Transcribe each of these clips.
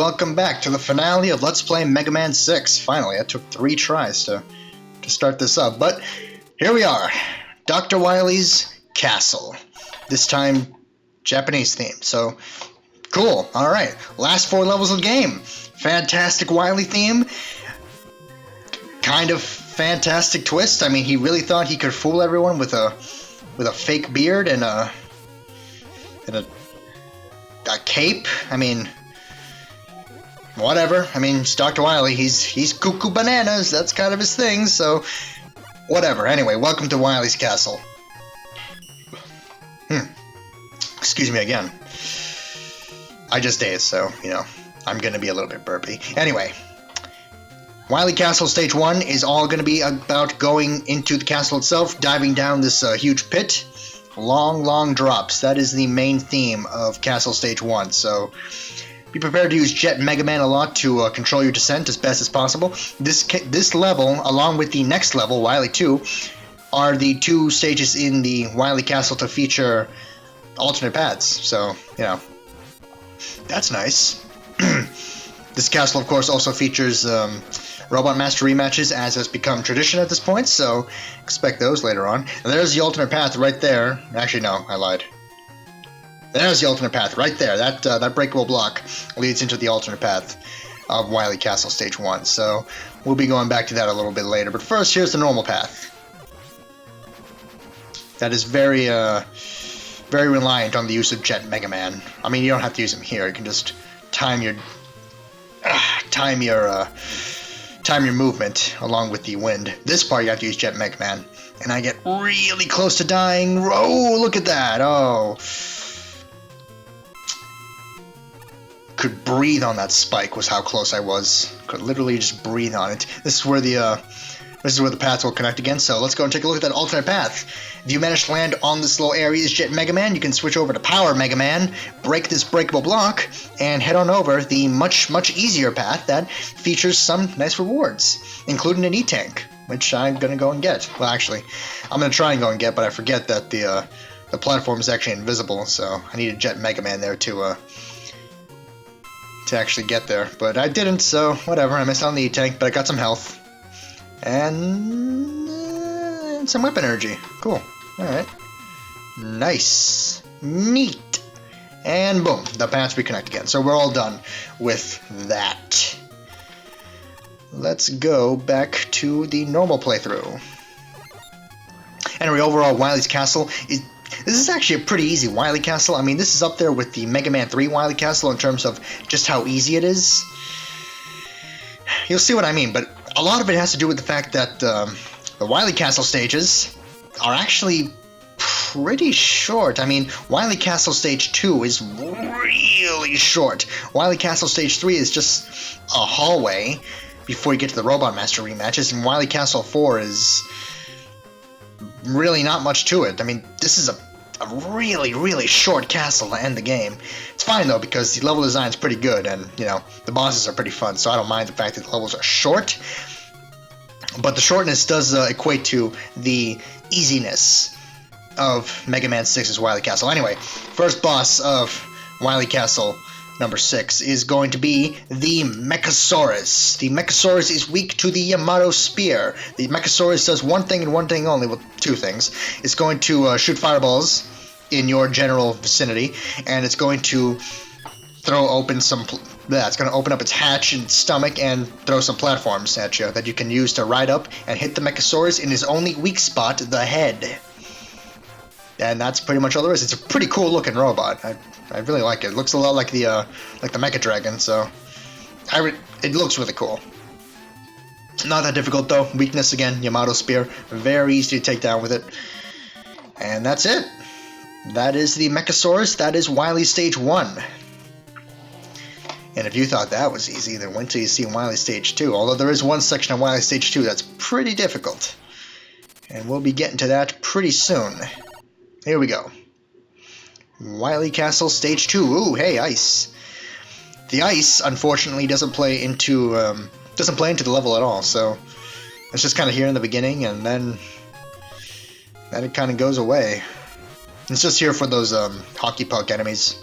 welcome back to the finale of Let's Play Mega Man 6. Finally, it took 3 tries to start this up, but here we are. Dr. Wily's Castle. This time, Japanese theme, so cool. Alright, last 4 levels of the game. Fantastic Wily theme. Kind of fantastic twist. I mean, he really thought he could fool everyone with a fake beard and a cape. I mean, whatever. I mean, it's Dr. Wily. He's cuckoo bananas. That's kind of his thing, so whatever. Anyway, welcome to Wily's Castle. Excuse me again. I just ate, so, you know, I'm gonna be a little bit burpy. Anyway, Wily Castle Stage 1 is all gonna be about going into the castle itself, diving down this huge pit. Long drops. That is the main theme of Castle Stage 1, so be prepared to use Jet Mega Man a lot to control your descent as best as possible. This level, along with the next level, Wily 2, are the 2 stages in the Wily Castle to feature alternate paths, so, you know, that's nice. This castle, of course, also features Robot Master rematches, as has become tradition at this point, so expect those later on. And there's the alternate path right there. Actually, no, I lied. There's the alternate path right there. That breakable block leads into the alternate path of Wily Castle Stage 1, so we'll be going back to that a little bit later. But first, here's the normal path. That is very reliant on the use of Jet Mega Man. I mean, you don't have to use him here. You can just time your movement along with the wind. This part you have to use Jet Mega Man, and I get really close to dying. Oh, look at that! Oh, could breathe on that spike was how close I was. Could literally just breathe on it. This is where the paths will connect again. So let's go and take a look at that alternate path. If you manage to land on this little area's Jet Mega Man, you can switch over to Power Mega Man, break this breakable block, and head on over the much easier path that features some nice rewards, including an E-Tank, which I'm gonna go and get. Well, actually, I'm gonna try and go and get, but I forget that the platform is actually invisible, so I need a Jet Mega Man there to actually get there. But I didn't, so whatever. I missed out on the E-Tank, but I got some health and some weapon energy. Cool. Alright. Nice. Neat. And boom, the paths reconnect again. So we're all done with that. Let's go back to the normal playthrough. Anyway, overall, Wily's Castle this is actually a pretty easy Wily Castle. I mean, this is up there with the Mega Man 3 Wily Castle in terms of just how easy it is. You'll see what I mean, but a lot of it has to do with the fact that the Wily Castle stages are actually pretty short. I mean, Wily Castle Stage 2 is really short. Wily Castle Stage 3 is just a hallway before you get to the Robot Master rematches, and Wily Castle 4 is really not much to it. I mean, this is a really short castle to end the game. It's fine though, because the level design is pretty good, and you know, the bosses are pretty fun, so I don't mind the fact that the levels are short. But the shortness does equate to the easiness of Mega Man 6's Wily Castle. Anyway, first boss of Wily Castle number 6 is going to be the Mechasaurus. The Mechasaurus is weak to the Yamato Spear. The Mechasaurus does one thing and one thing only, well, 2 things. It's going to shoot fireballs in your general vicinity, and it's going to throw open it's going to open up its hatch and stomach and throw some platforms at you that you can use to ride up and hit the Mechasaurus in his only weak spot, the head. And that's pretty much all there is. It's a pretty cool looking robot. I really like it. It looks a lot like the Mecha Dragon, so it looks really cool. Not that difficult though. Weakness again, Yamato Spear. Very easy to take down with it. And that's it. That is the Mechasaurus. That is Wily Stage 1. And if you thought that was easy, then wait till you see Wily Stage 2. Although there is one section of Wily Stage 2 that's pretty difficult. And we'll be getting to that pretty soon. Here we go. Wily Castle Stage 2. Ooh, hey, ice. The ice, unfortunately, doesn't play into the level at all, so it's just kind of here in the beginning, and then it kind of goes away. It's just here for those hockey puck enemies.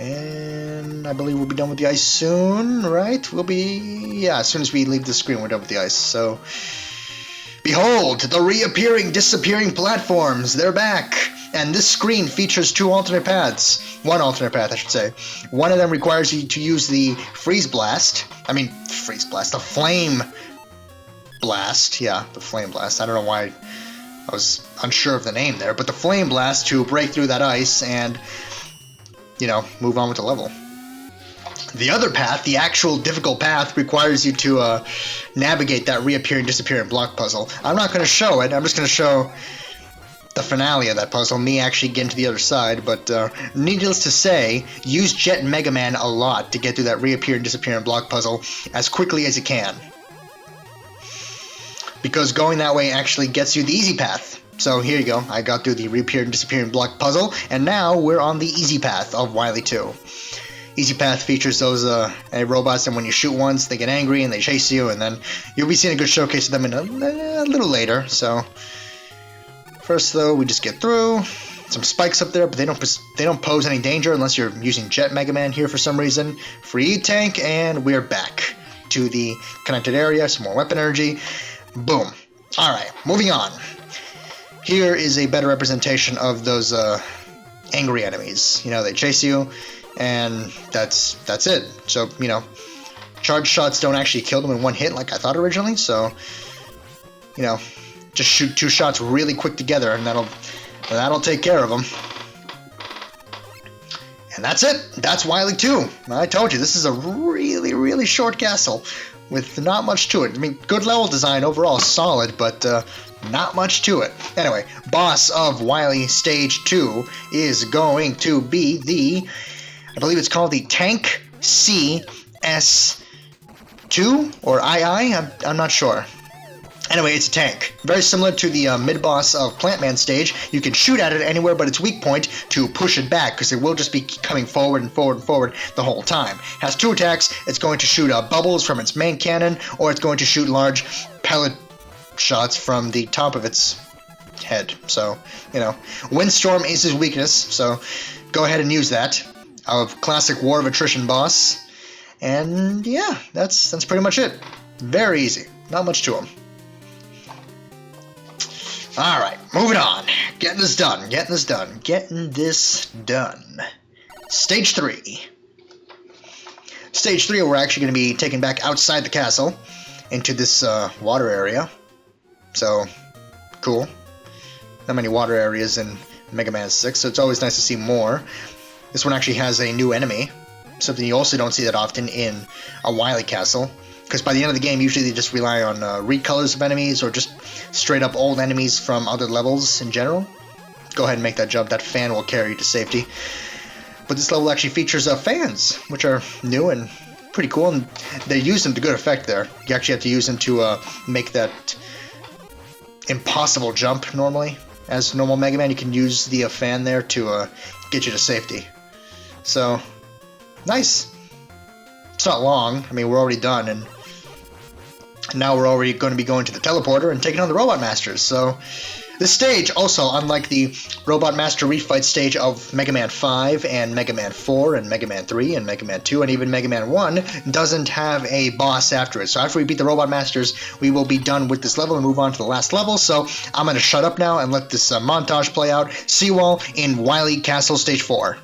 And I believe we'll be done with the ice soon, right? Yeah, as soon as we leave the screen, we're done with the ice. So, behold, the reappearing, disappearing platforms. They're back. And this screen features two alternate paths. One alternate path, I should say. One of them requires you to use the freeze blast. The flame blast. Yeah, the flame blast. I don't know why I was unsure of the name there, but the flame blast to break through that ice and, move on with the level. The other path, the actual difficult path, requires you to navigate that reappearing, disappearing block puzzle. I'm not going to show it. I'm just going to show the finale of that puzzle, me actually getting to the other side, but needless to say, use Jet and Mega Man a lot to get through that reappearing, disappearing block puzzle as quickly as you can. Because going that way actually gets you the easy path. So here you go, I got through the reappearing, disappearing block puzzle, and now we're on the easy path of Wily 2. Easy path features those robots, and when you shoot once, they get angry and they chase you, and then you'll be seeing a good showcase of them in a little later. So first, though, we just get through. Some spikes up there, but they don't pose any danger unless you're using Jet Mega Man here for some reason. Free tank, and we're back to the connected area. Some more weapon energy. Boom. Alright, moving on. Here is a better representation of those angry enemies. They chase you, and that's it. So, charge shots don't actually kill them in one hit like I thought originally, so, just shoot two shots really quick together, and that'll take care of them. And that's it. That's Wily 2. I told you, this is a really, really short castle with not much to it. Good level design overall, solid, but not much to it. Anyway, boss of Wily Stage 2 is going to be I believe it's called the Tank CS2 or II? I'm not sure. Anyway, it's a tank. Very similar to the mid-boss of Plant Man stage. You can shoot at it anywhere but its weak point to push it back, because it will just be coming forward and forward and forward the whole time. Has two attacks. It's going to shoot bubbles from its main cannon, or it's going to shoot large pellet shots from the top of its head. So, Windstorm is his weakness, so go ahead and use that. Classic War of Attrition boss. And yeah, that's pretty much it. Very easy. Not much to him. Alright, moving on. Getting this done. Stage 3. Stage 3, we're actually going to be taken back outside the castle into this water area. So, cool. Not many water areas in Mega Man 6, so it's always nice to see more. This one actually has a new enemy, something you also don't see that often in a Wily castle. Because by the end of the game, usually they just rely on recolors of enemies or just straight up old enemies from other levels in general. Go ahead and make that jump. That fan will carry you to safety. But this level actually features fans, which are new and pretty cool. And they use them to good effect there. You actually have to use them to make that impossible jump normally. As normal Mega Man, you can use the fan there to get you to safety. So, nice. It's not long. We're already done, and now we're already going to be going to the teleporter and taking on the Robot Masters. So, this stage, also, unlike the Robot Master Refight stage of Mega Man 5 and Mega Man 4 and Mega Man 3 and Mega Man 2 and even Mega Man 1, doesn't have a boss after it. So after we beat the Robot Masters, we will be done with this level and move on to the last level. So I'm going to shut up now and let this montage play out. See you all in Wily Castle Stage 4.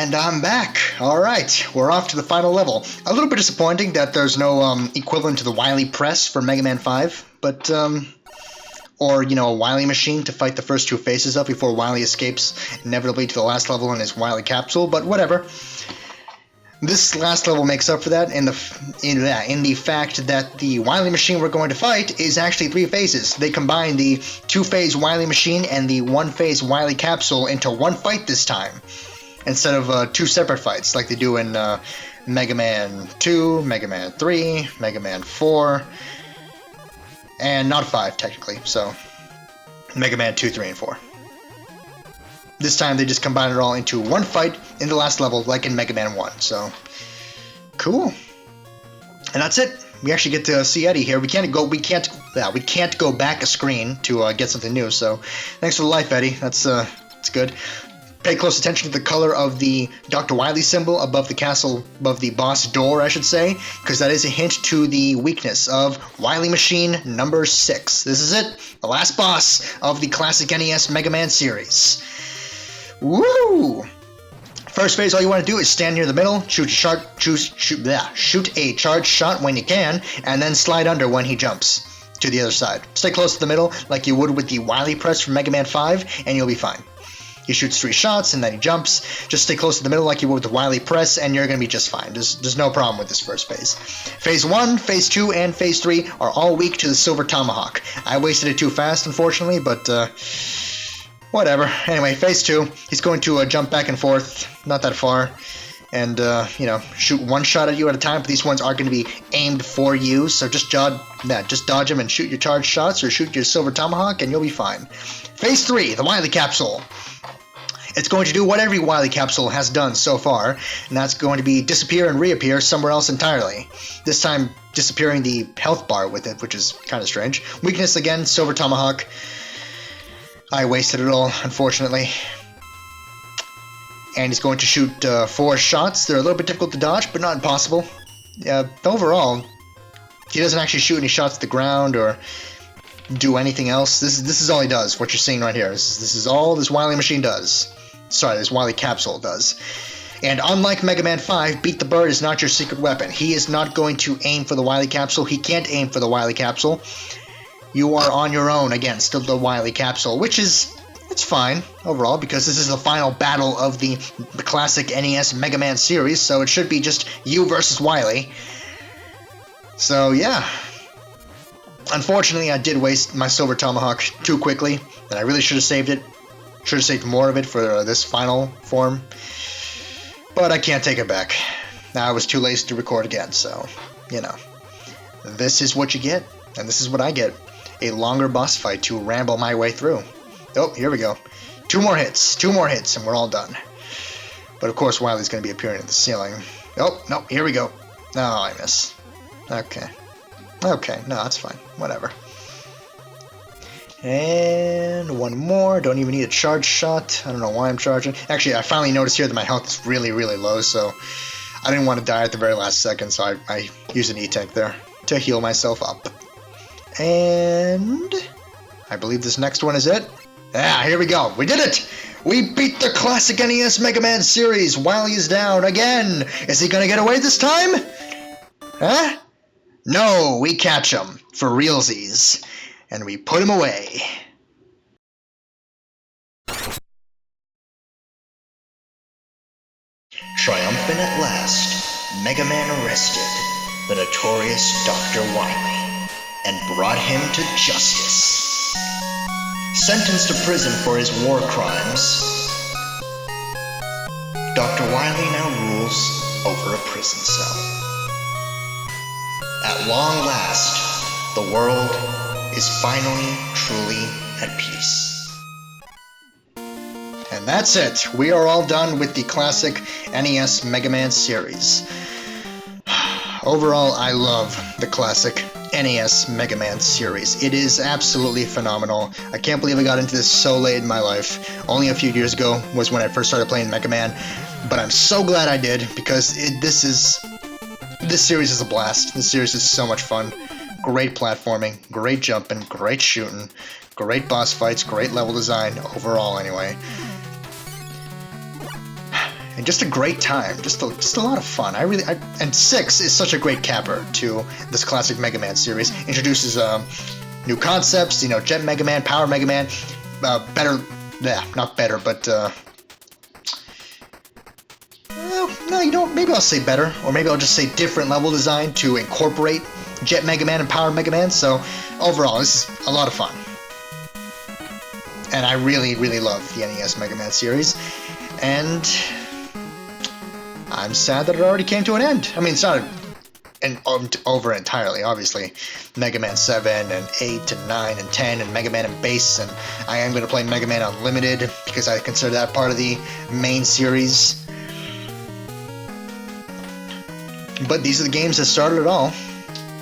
And I'm back. Alright, we're off to the final level. A little bit disappointing that there's no equivalent to the Wily press for Mega Man 5, but, or, you know, a Wily machine to fight the first two faces up before Wily escapes inevitably to the last level in his Wily capsule, but whatever. This last level makes up for that in the fact that the Wily machine we're going to fight is actually three phases. They combine the two-phase Wily machine and the one-phase Wily capsule into one fight this time, instead of two separate fights like they do in Mega Man 2, Mega Man 3, Mega Man 4, and not 5 technically, so Mega Man 2, 3, and 4. This time they just combine it all into one fight in the last level, like in Mega Man 1. So, cool. And that's it. We actually get to see Eddie here. We can't go back a screen to get something new. So, thanks for the life, Eddie. That's good. Pay close attention to the color of the Dr. Wily symbol above the castle, above the boss door, I should say, because that is a hint to the weakness of Wily Machine number 6. This is it, the last boss of the classic NES Mega Man series. Woo! First phase, all you want to do is stand near the middle, shoot a charged shot when you can, and then slide under when he jumps to the other side. Stay close to the middle, like you would with the Wily press from Mega Man 5, and you'll be fine. He shoots 3 shots, and then he jumps. Just stay close to the middle like you would with the Wily press, and you're going to be just fine. There's no problem with this first phase. Phase 1, Phase 2, and Phase 3 are all weak to the Silver Tomahawk. I wasted it too fast, unfortunately, but, whatever. Anyway, Phase 2, he's going to jump back and forth, not that far, and, you know, shoot one shot at you at a time, but these ones are going to be aimed for you, so just dodge them and shoot your charged shots, or shoot your Silver Tomahawk, and you'll be fine. Phase 3, the Wily Capsule. It's going to do what every Wily capsule has done so far, and that's going to be disappear and reappear somewhere else entirely. This time, disappearing the health bar with it, which is kind of strange. Weakness again, Silver Tomahawk. I wasted it all, unfortunately. And he's going to shoot 4 shots. They're a little bit difficult to dodge, but not impossible. Overall, he doesn't actually shoot any shots at the ground or do anything else. This is all he does, what you're seeing right here. This is all this Wily machine does. Sorry, this Wily capsule does. And unlike Mega Man 5, Beat the Bird is not your secret weapon. He is not going to aim for the Wily capsule. He can't aim for the Wily capsule. You are on your own against the Wily capsule, which is, it's fine overall, because this is the final battle of the classic NES Mega Man series, so it should be just you versus Wily. So, yeah. Unfortunately, I did waste my Silver Tomahawk too quickly, and I really should have saved it. Should have saved more of it for this final form. But I can't take it back. Now I was too lazy to record again, so, you know. This is what you get, and this is what I get. A longer boss fight to ramble my way through. Oh, here we go. 2 more hits, and we're all done. But of course, Wily's going to be appearing at the ceiling. Oh, no, here we go. Oh, I miss. Okay, no, that's fine. Whatever. And one more. Don't even need a charge shot. I don't know why I'm charging. Actually, I finally noticed here that my health is really, really low, so I didn't want to die at the very last second, so I used an E-Tank there to heal myself up. And I believe this next one is it. Ah, here we go. We did it! We beat the classic NES Mega Man series. Wily is down again. Is he gonna get away this time? Huh? No, we catch him for realsies. And we put him away. Triumphant at last, Mega Man arrested the notorious Dr. Wily and brought him to justice. Sentenced to prison for his war crimes, Dr. Wily now rules over a prison cell. At long last, the world is finally, truly at peace. And that's it. We are all done with the classic NES Mega Man series. Overall, I love the classic NES Mega Man series. It is absolutely phenomenal. I can't believe I got into this so late in my life. Only a few years ago was when I first started playing Mega Man, but I'm so glad I did, because this series is a blast. This series is so much fun. Great platforming, great jumping, great shooting, great boss fights, great level design, overall anyway. and just a great time, just a lot of fun. And 6 is such a great capper to this classic Mega Man series. Introduces new concepts, you know, Jet Mega Man, Power Mega Man, better, yeah, not better, but no, you know, maybe I'll say better, or maybe I'll just say different level design to incorporate Jet Mega Man and Power Mega Man. So overall, this is a lot of fun. And I really, really love the NES Mega Man series. And I'm sad that it already came to an end. I mean, it's not over entirely, obviously. Mega Man 7 and 8 and 9 and 10 and Mega Man and Base. And I am going to play Mega Man Unlimited because I consider that part of the main series. But these are the games that started it all.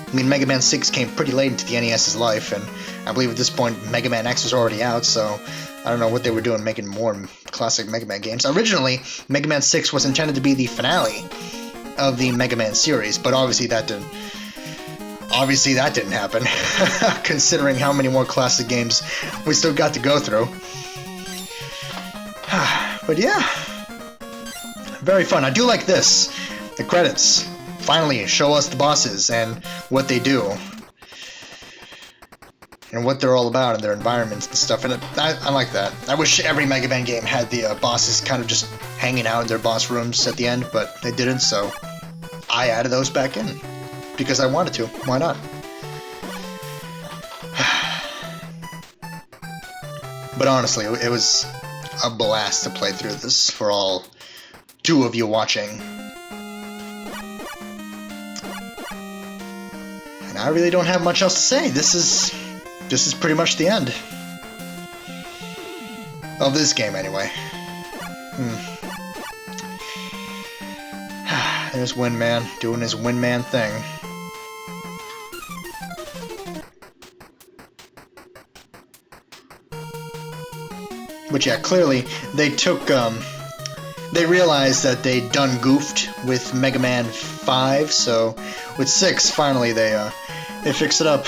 I mean, Mega Man 6 came pretty late into the NES's life, and I believe at this point Mega Man X was already out, so I don't know what they were doing making more classic Mega Man games. Originally, Mega Man 6 was intended to be the finale of the Mega Man series, but obviously that didn't happen, considering how many more classic games we still got to go through. But yeah, very fun. I do like this. The credits finally show us the bosses and what they do and what they're all about and their environments and stuff, and I like that. I wish every Mega Man game had the bosses kind of just hanging out in their boss rooms at the end, but they didn't, so I added those back in because I wanted to. Why not? But honestly, it was a blast to play through this for all 2 of you watching. I really don't have much else to say. This is pretty much the end of this game, anyway. There's Windman doing his Windman thing. But yeah, clearly they took they realized that they'd done goofed with Mega Man 5, so with 6 finally they fix it up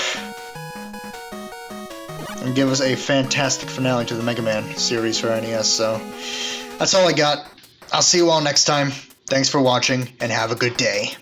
and give us a fantastic finale to the Mega Man series for NES. So that's all I got. I'll see you all next time. Thanks for watching and have a good day.